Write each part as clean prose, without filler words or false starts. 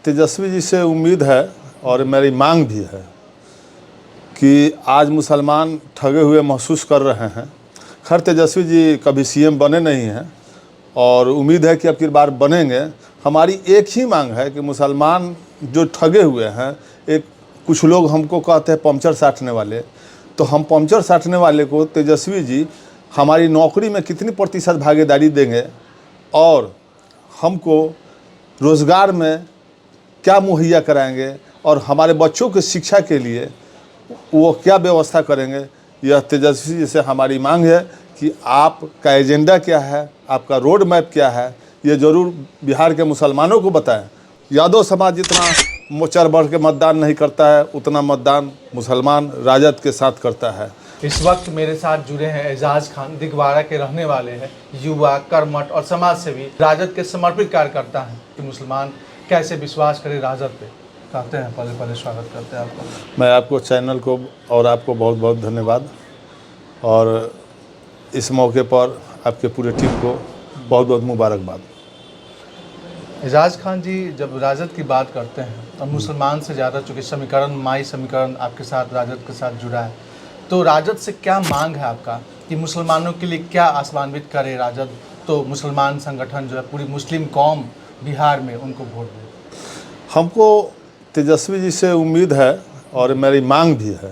तेजस्वी जी से उम्मीद है और मेरी मांग भी है कि आज मुसलमान ठगे हुए महसूस कर रहे हैं। खैर तेजस्वी जी कभी सीएम बने नहीं हैं और उम्मीद है कि अब की बार बनेंगे। हमारी एक ही मांग है कि मुसलमान जो ठगे हुए हैं, एक कुछ लोग हमको कहते हैं पंचर साटने वाले, तो हम पंचर साटने वाले को तेजस्वी जी हमारी नौकरी में कितनी प्रतिशत भागीदारी देंगे और हमको रोज़गार में क्या मुहैया कराएंगे और हमारे बच्चों की शिक्षा के लिए वो क्या व्यवस्था करेंगे, यह तेजस्वी जी से हमारी मांग है कि आपका एजेंडा क्या है, आपका रोड मैप क्या है, ये ज़रूर बिहार के मुसलमानों को बताएं। यादव समाज जितना चढ़ बढ़ के मतदान नहीं करता है, उतना मतदान मुसलमान राजद के साथ करता है। इस वक्त मेरे साथ जुड़े हैं एजाज खान, दिगवाड़ा के रहने वाले हैं, युवा, कर्मठ और समाज सेवी, राजद के समर्पित कार्यकर्ता हैं कि मुसलमान कैसे विश्वास करें राजद पे। कहते हैं पहले स्वागत करते हैं आपका। मैं आपको चैनल को और आपको बहुत बहुत धन्यवाद और इस मौके पर आपके पूरे टीम को बहुत बहुत मुबारकबाद। एजाज खान जी, जब राजद की बात करते हैं तो मुसलमान से ज़्यादा, चूँकि समीकरण माई समीकरण आपके साथ राजद के साथ जुड़ा है, तो राजद से क्या मांग है आपका कि मुसलमानों के लिए क्या आश्वान्वित करे राजद, तो मुसलमान संगठन जो है पूरी मुस्लिम कौम बिहार में उनको वोट दे? हमको तेजस्वी जी से उम्मीद है और मेरी मांग भी है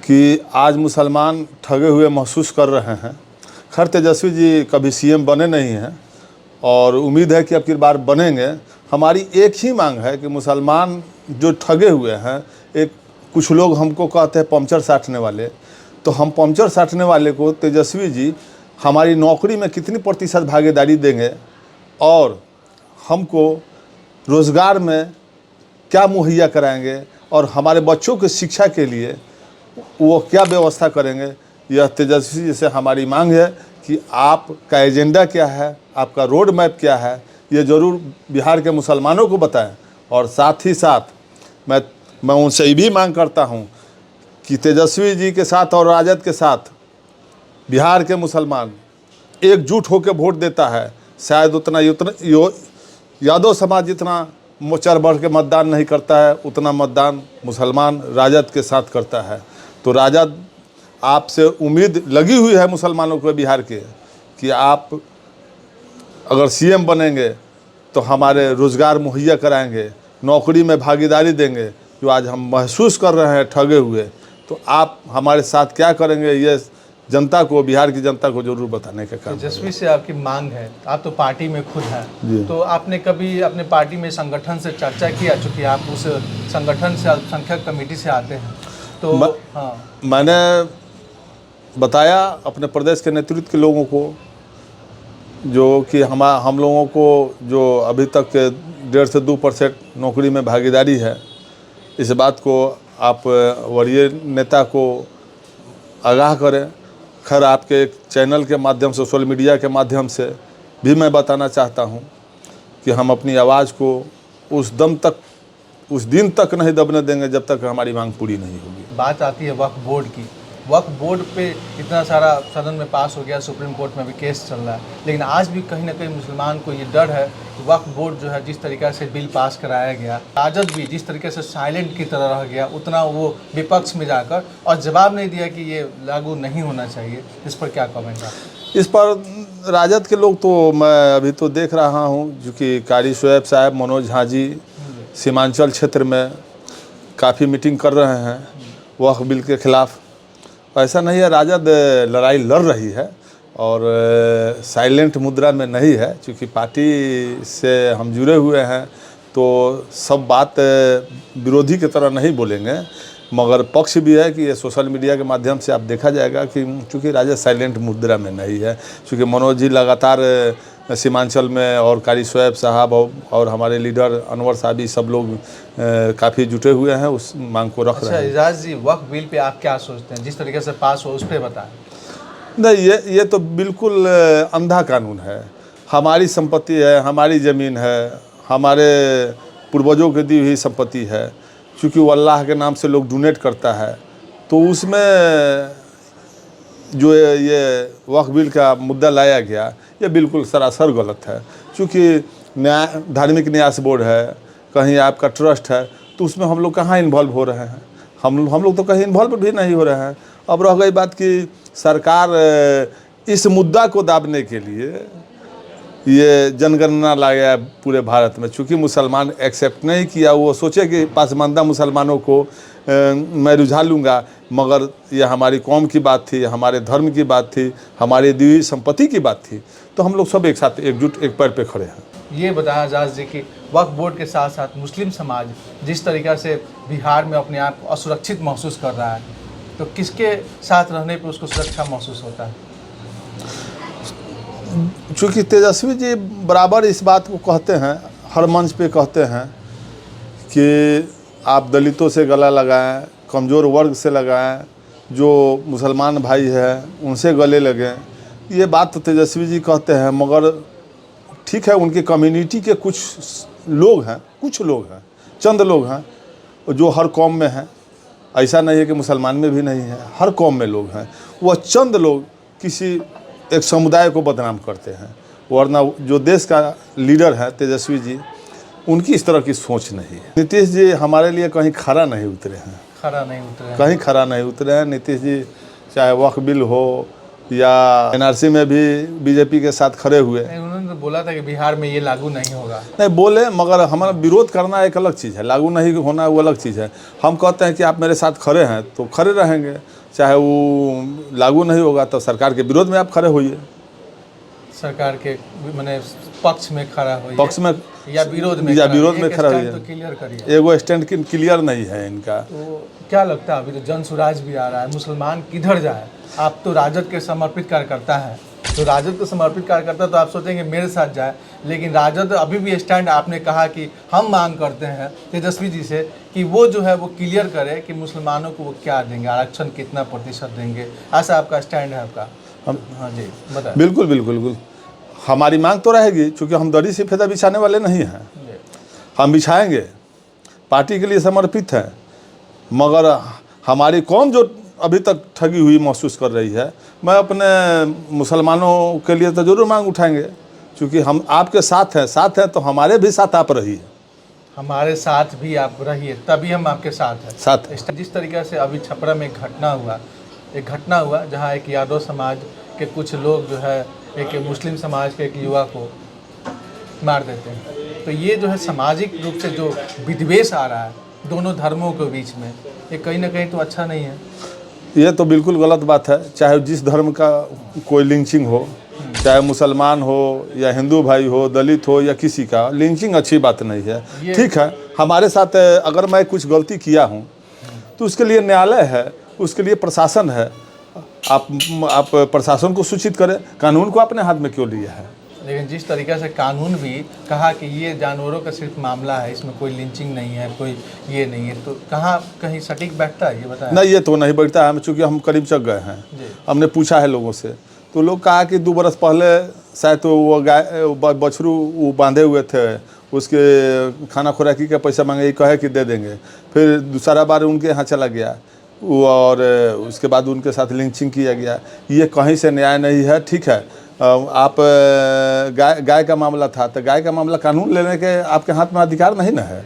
कि आज मुसलमान ठगे हुए महसूस कर रहे हैं। खैर तेजस्वी जी कभी सीएम बने नहीं हैं और उम्मीद है कि अब की बार बनेंगे। हमारी एक ही मांग है कि मुसलमान जो ठगे हुए हैं, एक कुछ लोग हमको कहते हैं पंचर साटने वाले, तो हम पंचर साटने वाले को तेजस्वी जी हमारी नौकरी में कितनी प्रतिशत भागीदारी देंगे और हमको रोज़गार में क्या मुहैया कराएंगे और हमारे बच्चों की शिक्षा के लिए वो क्या व्यवस्था करेंगे, यह तेजस्वी जी से हमारी मांग है कि आपका एजेंडा क्या है, आपका रोड मैप क्या है, ये ज़रूर बिहार के मुसलमानों को बताएं। और साथ ही साथ मैं उनसे ये भी मांग करता हूं कि तेजस्वी जी के साथ और राजद के साथ बिहार के मुसलमान एकजुट होकर वोट देता है, शायद उतना यादव समाज जितना चढ़ बढ़ के मतदान नहीं करता है, उतना मतदान मुसलमान राजद के साथ करता है। तो राजद आपसे उम्मीद लगी हुई है मुसलमानों को बिहार के कि आप अगर सीएम बनेंगे तो हमारे रोज़गार मुहैया कराएंगे, नौकरी में भागीदारी देंगे। जो आज हम महसूस कर रहे हैं ठगे हुए, तो आप हमारे साथ क्या करेंगे, ये जनता को, बिहार की जनता को जरूर बताने का काम। तेजस्वी से आपकी मांग है, आप तो पार्टी में खुद हैं, तो आपने कभी अपने पार्टी में संगठन से चर्चा किया, चूँकि आप उस संगठन से अल्पसंख्यक कमेटी से आते हैं, तो मैंने बताया अपने प्रदेश के नेतृत्व के लोगों को जो कि हम लोगों को जो अभी तक 1.5 से 2% नौकरी में भागीदारी है, इस बात को आप वरीय नेता को आगाह करें। खैर आपके एक चैनल के माध्यम से, सोशल मीडिया के माध्यम से भी मैं बताना चाहता हूं कि हम अपनी आवाज़ को उस दिन तक नहीं दबने देंगे जब तक हमारी मांग पूरी नहीं होगी। बात आती है वक्फ बोर्ड की। वक्फ बोर्ड पे इतना सारा सदन में पास हो गया, सुप्रीम कोर्ट में भी केस चल रहा है, लेकिन आज भी कहीं ना कहीं मुसलमान को ये डर है कि वक्फ बोर्ड जो है जिस तरीक़े से बिल पास कराया गया, राजद भी जिस तरीके से साइलेंट की तरह रह गया, उतना वो विपक्ष में जाकर और जवाब नहीं दिया कि ये लागू नहीं होना चाहिए। इस पर क्या कमेंट है? इस पर राजद के लोग तो मैं अभी तो देख रहा हूँ, जो कि कारी शोएब साहब, मनोज झा जी सीमांचल क्षेत्र में काफ़ी मीटिंग कर रहे हैं वक्फ बिल के ख़िलाफ़। ऐसा नहीं है, राजद लड़ाई लड़ रही है और साइलेंट मुद्रा में नहीं है, क्योंकि पार्टी से हम जुड़े हुए हैं तो सब बात विरोधी की तरह नहीं बोलेंगे, मगर पक्ष भी है कि ये सोशल मीडिया के माध्यम से आप देखा जाएगा कि चूँकि राजद साइलेंट मुद्रा में नहीं है, क्योंकि मनोज जी लगातार सीमांचल में और कारी शोएब साहब और हमारे लीडर अनवर साहब, सब लोग काफ़ी जुटे हुए हैं, उस मांग को रख रहे हैं। एजाज जी, वक्फ बिल पे आप क्या सोचते हैं, जिस तरीके से पास हो उस पर बताएं। नहीं, ये तो बिल्कुल अंधा कानून है। हमारी संपत्ति है, हमारी ज़मीन है, हमारे पूर्वजों की दी हुई संपत्ति है, चूँकि वो अल्लाह के नाम से लोग डोनेट करता है, तो उसमें जो ये वक्फ बिल का मुद्दा लाया गया, ये बिल्कुल सरासर गलत है। चूँकि धार्मिक न्यास बोर्ड है, कहीं आपका ट्रस्ट है, तो उसमें हम लोग कहाँ इन्वॉल्व हो रहे हैं? हम लोग तो कहीं इन्वॉल्व भी नहीं हो रहे हैं। अब रह गई बात कि सरकार इस मुद्दा को दाबने के लिए ये जनगणना लाया है पूरे भारत में, चूँकि मुसलमान एक्सेप्ट नहीं किया, वो सोचे कि पासमानदा मुसलमानों को मैं रुझा लूँगा, मगर ये हमारी कौम की बात थी, हमारे धर्म की बात थी, हमारी दी संपत्ति की बात थी, तो हम लोग सब एक साथ एकजुट एक पैर पे खड़े हैं। ये बताया एजाज जी कि वक्फ बोर्ड के साथ साथ मुस्लिम समाज जिस तरीक़ा से बिहार में अपने आप को असुरक्षित महसूस कर रहा है, तो किसके साथ रहने पर उसको सुरक्षा महसूस होता है? चूँकि तेजस्वी जी बराबर इस बात को कहते हैं, हर मंच पे कहते हैं कि आप दलितों से गला लगाएं, कमज़ोर वर्ग से लगाएं, जो मुसलमान भाई हैं उनसे गले लगें। ये बात तो तेजस्वी जी कहते हैं, मगर ठीक है, उनकी कम्युनिटी के कुछ लोग हैं, चंद लोग हैं जो हर कौम में हैं। ऐसा नहीं है कि मुसलमान में भी नहीं है, हर कौम में लोग हैं। वह चंद लोग किसी एक समुदाय को बदनाम करते हैं, वरना जो देश का लीडर है तेजस्वी जी, उनकी इस तरह की सोच नहीं है। नीतीश जी हमारे लिए कहीं खरा नहीं उतरे हैं, कहीं खरा नहीं उतरे हैं। नीतीश जी चाहे वक्फ बिल हो या एनआरसी में भी बीजेपी के साथ खड़े हुए। उन्होंने तो बोला था कि बिहार में ये लागू नहीं होगा। नहीं बोले, मगर हमारा विरोध करना एक अलग चीज़ है, लागू नहीं होना वो अलग चीज़ है। हम कहते हैं कि आप मेरे साथ खड़े हैं तो खड़े रहेंगे, चाहे वो लागू नहीं होगा तो सरकार के विरोध में आप खड़े होइए, सरकार के माने पक्ष में खड़ा होइए, पक्ष में या विरोध में खड़ा होइए। तो क्लियर करिए, एगो स्टैंड क्लियर नहीं है इनका। तो क्या लगता है अभी तो जन सुराज भी आ रहा है, मुसलमान किधर जाए? आप तो राजद के समर्पित कार्यकर्ता हैं, तो राजद को समर्पित कार्यकर्ता तो आप सोचेंगे मेरे साथ जाए, लेकिन राजद अभी भी स्टैंड, आपने कहा कि हम मांग करते हैं तेजस्वी जी से कि वो जो है वो क्लियर करे कि मुसलमानों को वो क्या देंगे, आरक्षण कितना प्रतिशत देंगे, ऐसा आपका स्टैंड है आपका? हाँ जी बताएं। बिल्कुल बिल्कुल बिल्कुल, हमारी मांग तो रहेगी, क्योंकि हम दरी से फेदा बिछाने वाले नहीं हैं, हम बिछाएंगे, पार्टी के लिए समर्पित हैं। मगर हमारी कौम जो अभी तक ठगी हुई महसूस कर रही है, मैं अपने मुसलमानों के लिए तो ज़रूर मांग उठाएंगे, क्योंकि हम आपके साथ हैं तो हमारे भी साथ आप रहिए, हमारे साथ भी आप रहिए, तभी हम आपके साथ हैं। जिस तरीके से अभी छपरा में एक घटना हुआ जहां एक यादव समाज के कुछ लोग जो है एक मुस्लिम समाज के एक युवा को मार देते हैं, तो ये जो है सामाजिक रूप से जो विद्वेष आ रहा है दोनों धर्मों के बीच में, ये कहीं ना कहीं तो अच्छा नहीं है। ये तो बिल्कुल गलत बात है। चाहे जिस धर्म का कोई लिंचिंग हो, चाहे मुसलमान हो या हिंदू भाई हो, दलित हो या किसी का, लिंचिंग अच्छी बात नहीं है। ठीक है, हमारे साथ अगर मैं कुछ गलती किया हूँ तो उसके लिए न्यायालय है, उसके लिए प्रशासन है। आप प्रशासन को सूचित करें, कानून को अपने हाथ में क्यों लिया है? लेकिन जिस तरीके से कानून भी कहा कि ये जानवरों का सिर्फ मामला है, इसमें कोई लिंचिंग नहीं है, कोई ये नहीं है, तो कहीं सटीक बैठता है? ये बताया नहीं, ये तो नहीं बैठता है, चूँकि हम करीब चक गए हैं, हमने पूछा है लोगों से, तो लोग कहा कि 2 बरस पहले शायद तो वो गाय बछरू वो बांधे हुए थे, उसके खाना खुराकी का पैसा मांगे, कहे कि दे देंगे, फिर दूसरा बार उनके यहाँ चला गया और उसके बाद उनके साथ लिंचिंग किया गया। ये कहीं से न्याय नहीं है। ठीक है, आप गाय का मामला था, तो गाय का मामला कानून लेने के आपके हाथ में अधिकार नहीं ना है,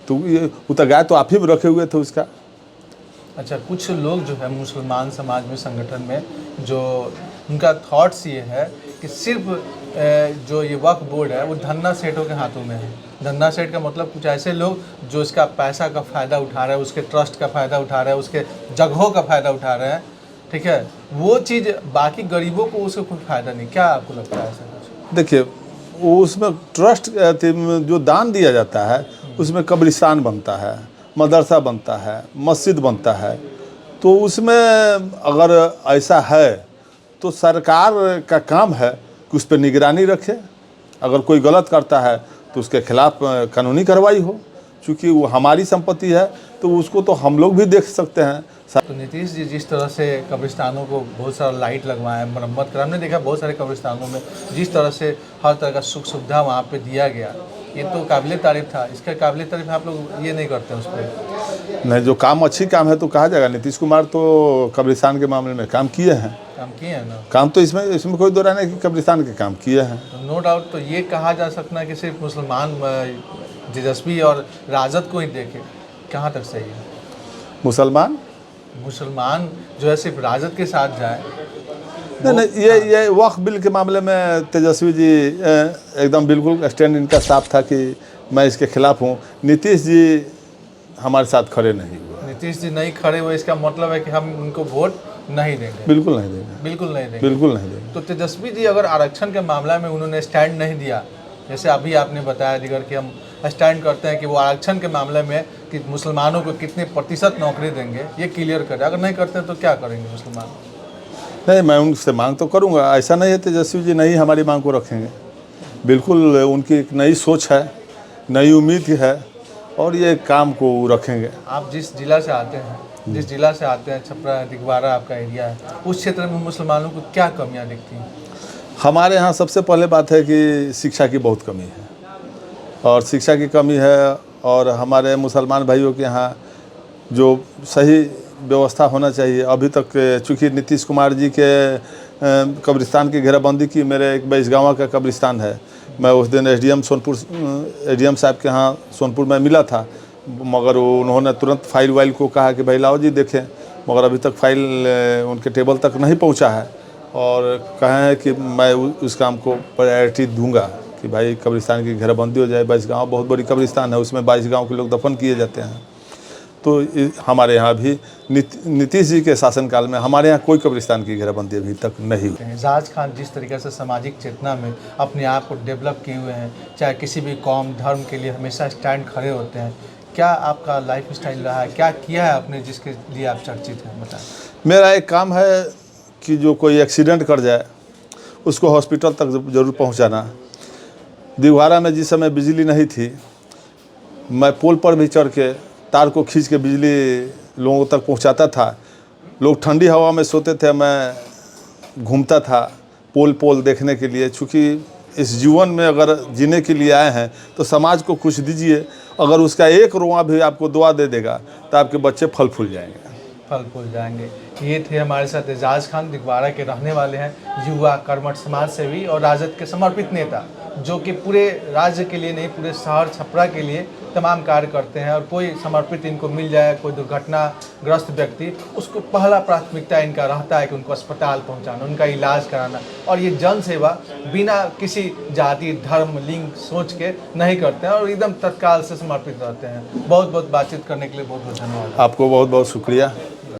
तो ये वो तो गाय तो आप ही रखे हुए थे उसका। अच्छा, कुछ लोग जो है मुसलमान समाज में, संगठन में, जो उनका थॉट्स ये है कि सिर्फ जो ये वक्फ बोर्ड है वो धन्ना सेठों के हाथों में है। धन्ना सेठ का मतलब कुछ ऐसे लोग जो इसका पैसा का फ़ायदा उठा रहे हैं, उसके ट्रस्ट का फ़ायदा उठा रहे हैं, उसके जगहों का फ़ायदा उठा रहे हैं, ठीक है, वो चीज़ बाकी गरीबों को उससे कोई फ़ायदा नहीं। क्या आपको लगता है ऐसा कुछ? देखिए, वो उसमें ट्रस्ट जो दान दिया जाता है उसमें कब्रिस्तान बनता है, मदरसा बनता है, मस्जिद बनता है, तो उसमें अगर ऐसा है तो सरकार का काम है कि उस पर निगरानी रखे। अगर कोई गलत करता है तो उसके खिलाफ कानूनी कार्रवाई हो, क्योंकि वो हमारी संपत्ति है तो उसको तो हम लोग भी देख सकते हैं। तो नीतीश जी जिस तरह से कब्रिस्तानों को बहुत सारा लाइट लगवाए, मरम्मत करा, हमने देखा बहुत सारे कब्रिस्तानों में जिस तरह से हर तरह का सुख सुविधा वहाँ पे दिया गया, ये तो काबिल तारीफ था। इसका काबिल तारीफ आप लोग ये नहीं करते उस पर? नहीं, जो काम अच्छी काम है तो कहा जाएगा। नीतीश कुमार तो कब्रिस्तान के मामले में काम किए हैं ना, काम तो इसमें कोई दो राय नहीं कि कब्रिस्तान के काम किए हैं। No doubt. तो ये कहा जा सकता है कि सिर्फ मुसलमान तेजस्वी और राजद को ही देखें, कहाँ तक सही है? मुसलमान जो है सिर्फ राजद के साथ जाए। नहीं, ये वक्फ बिल के मामले में तेजस्वी जी एकदम बिल्कुल स्टैंड इनका साफ था कि मैं इसके खिलाफ हूँ। नीतीश जी हमारे साथ खड़े नहीं हुए। नीतीश जी नहीं खड़े हुए, इसका मतलब है कि हम उनको वोट नहीं देंगे। बिल्कुल नहीं देंगे, बिल्कुल नहीं देंगे, बिल्कुल नहीं देंगे। तो तेजस्वी जी अगर आरक्षण के मामला में उन्होंने स्टैंड नहीं दिया, जैसे अभी आपने बताया दिगर कि हम स्टैंड करते हैं कि वो आरक्षण के मामले में कि मुसलमानों को कितने प्रतिशत नौकरी देंगे, ये क्लियर करें। अगर नहीं करते हैं तो क्या करेंगे मुसलमान? नहीं, मैं उनसे मांग तो करूँगा। ऐसा नहीं है तेजस्वी जी नहीं हमारी मांग को रखेंगे। बिल्कुल उनकी एक नई सोच है, नई उम्मीद है और ये काम को रखेंगे। आप जिस जिला से आते हैं, छपरा दिगवारा आपका एरिया है, उस क्षेत्र में मुसलमानों को क्या कमियां दिखती हैं? हमारे यहाँ सबसे पहले बात है कि शिक्षा की बहुत कमी है और शिक्षा की कमी है। और हमारे मुसलमान भाइयों के यहाँ जो सही व्यवस्था होना चाहिए, अभी तक चूँकि नीतीश कुमार जी के कब्रिस्तान की घेराबंदी की, मेरे एक बैसगांवा का कब्रिस्तान है, मैं उस दिन एसडीएम साहब के यहाँ सोनपुर में मिला था, मगर उन्होंने तुरंत फाइल वाइल को कहा कि भाई लाओ जी देखें, मगर अभी तक फाइल उनके टेबल तक नहीं पहुँचा है और कहे हैं कि मैं उस काम को प्रायोरिटी दूंगा कि भाई कब्रिस्तान की घेराबंदी हो जाए। बैसगांव बहुत बड़ी कब्रिस्तान है, उसमें 22 गाँव के लोग दफन किए जाते हैं। तो हमारे यहाँ भी नीतीश जी के शासनकाल में हमारे यहाँ कोई कब्रिस्तान की घेराबंदी अभी तक नहीं हुई। एजाज खान जिस तरीके से सामाजिक चेतना में अपने आप को डेवलप किए हुए हैं, चाहे किसी भी कौम धर्म के लिए हमेशा स्टैंड खड़े होते हैं, क्या आपका लाइफ स्टाइल रहा है, क्या किया है आपने जिसके लिए आप चर्चित हैं, बताएं? मेरा एक काम है कि जो कोई एक्सीडेंट कर जाए उसको हॉस्पिटल तक ज़रूर पहुंचाना। दिगवारा में जिस समय बिजली नहीं थी, मैं पोल पर भी चढ़ के तार को खींच के बिजली लोगों तक पहुंचाता था। लोग ठंडी हवा में सोते थे, मैं घूमता था पोल देखने के लिए। चूँकि इस जीवन में अगर जीने के लिए आए हैं तो समाज को कुछ दीजिए। अगर उसका एक रोआ भी आपको दुआ दे देगा तो आपके बच्चे फल फूल जाएंगे। ये थे हमारे साथ एजाज खान, दिगवारा के रहने वाले हैं, युवा कर्मठ समाज सेवी और राजद के समर्पित नेता, जो कि पूरे राज्य के लिए नहीं, पूरे शहर छपरा के लिए तमाम कार्य करते हैं। और कोई समर्पित इनको मिल जाए, कोई दुर्घटनाग्रस्त व्यक्ति, उसको पहला प्राथमिकता इनका रहता है कि उनको अस्पताल पहुंचाना, उनका इलाज कराना। और ये जन सेवा बिना किसी जाति धर्म लिंग सोच के नहीं करते हैं और एकदम तत्काल से समर्पित रहते हैं। बहुत बहुत बातचीत करने के लिए बहुत बहुत धन्यवाद। आपको बहुत बहुत शुक्रिया।